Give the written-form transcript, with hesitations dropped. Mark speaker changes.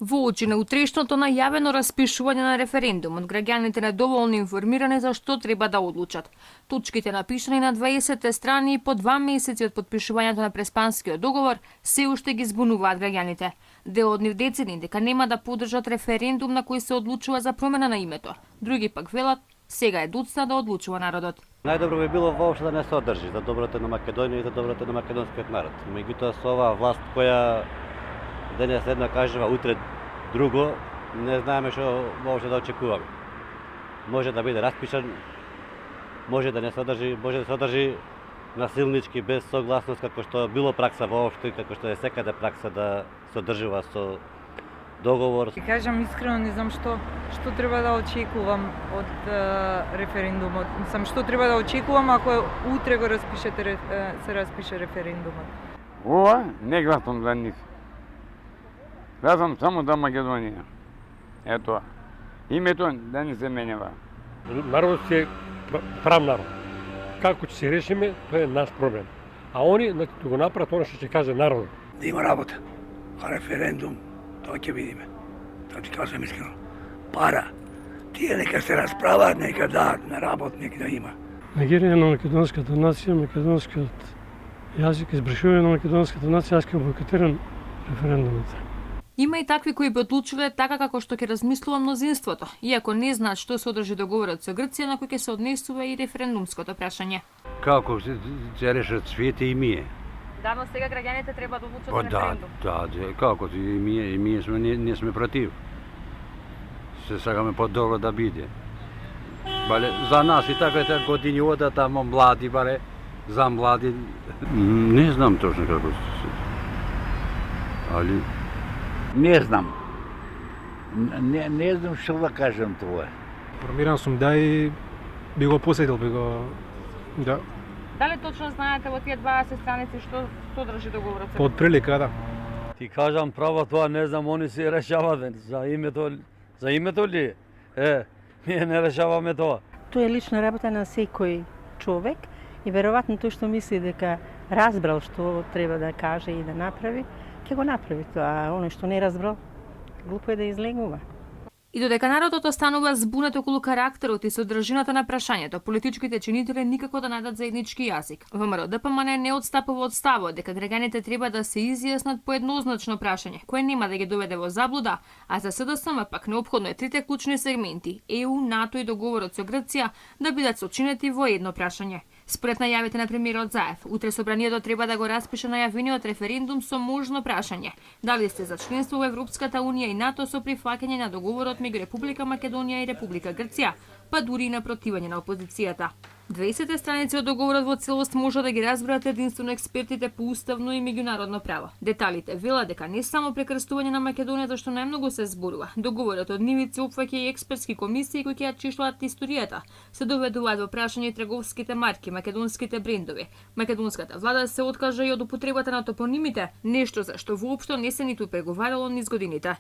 Speaker 1: Во очи на утрешното најавено распишување на референдумот, граѓаните недоволно информирани за што треба да одлучат. Точките напишани на 20 страни и по 2 месеци од подпишувањето на Преспанскиот договор се уште ги збунуваат граѓаните. Дел од нив decени дека нема да поддржат референдум на кој се одлучува за промена на името. Други пак велат сега е доцна да одлучува народот.
Speaker 2: Најдобро би било воопшто да не се одржи за доброто на Македонија и за доброто на македонскиот народ. Меѓутоа со оваа власт која денес една кажува, утре друго, не знаеме што може да очекуваме. Може да биде распишан, може да не се одржи, може да се одржи насилнички, без согласност, како што било пракса воопшто и како што е секаде пракса да се одржува со договор.
Speaker 3: Ќе кажам искрено, не знам што треба да очекувам од референдумот. Мислам, што треба да очекувам ако утре го се распише референдумот.
Speaker 4: Ова не гласам за нив. Гласам само за Македонија. Ето, името да не се менева.
Speaker 5: Народот е прав народ. Како ќе се решиме, тоа е наш проблем. А они да го направат она што ќе каже народот.
Speaker 6: Да има работа. А референдум, тоа ќе видиме. Тоа ти кажам искрено. Пара. Тие нека се расправаат, нека дадат на работ, нека да има.
Speaker 7: Негирање на македонската нација, македонскиот јазик, избришување на македонската нација, јас ќе бойкотирам референдумот.
Speaker 1: Има и такви кои би одлучиле така како што ќе размислува мнозинството, иако не знаат што се одржи договорот со Грција на кој ќе се однесува и референдумското прашање.
Speaker 2: Како се решат свете и мие?
Speaker 1: Да, но сега граѓаните треба да одлучат
Speaker 2: референдум. Да, како и ние сме не сме против. Се сакаме подобро да биде. Бале за нас и така години одат тамо млади, бале за млади не знам точно како се. Али
Speaker 8: не знам. Не знам што да кажам тоа.
Speaker 7: Формиран сум да и би го посетил, да.
Speaker 1: Дали точно знаете во тие 20 страници што содржи договорот?
Speaker 7: Под прилика, да.
Speaker 2: Ти кажам право тоа, не знам, они се решаваат за името ли? Ние не решаваме тоа.
Speaker 9: Тоа е лична работа на секој човек и веројатно тој што мисли дека разбрал што треба да каже и да направи, ќе го направи тоа, а оној што не разбрал, глупо е да излегува.
Speaker 1: И додека народот останува збунет околу карактерот и содржината на прашањето, политичките чинители никако да најдат заеднички јазик. ВМРО ДПМН не отстапува од ставот дека граѓаните треба да се изјаснат по еднозначно прашање, кое нема да ги доведе во заблуда, а за СДСМ пак неопходно е трите клучни сегменти ЕУ, НАТО и договорот со Грција да бидат сочинети во едно прашање. Според најавите на премиерот Заев, утре собранието треба да го распише најавениот референдум со можно прашање: дали сте за членство во Европската унија и НАТО со прифаќање на договорот меѓу Република Македонија и Република Грција, па дури и на противање на опозицијата. 20 страници од договорот во целост може да ги разберат единствено експертите по уставно и меѓународно право. Деталите велат дека не само прекрстување на Македонија зашто најмногу се зборува. Договорот од нивици опфаќа и експертски комисии кои ќе ја чишлаат историјата. Се доведуваат во прашање трговските марки, македонските брендови. Македонската влада се откажа и од употребата на топонимите, нешто за што воопшто не се ниту преговарало низ годините.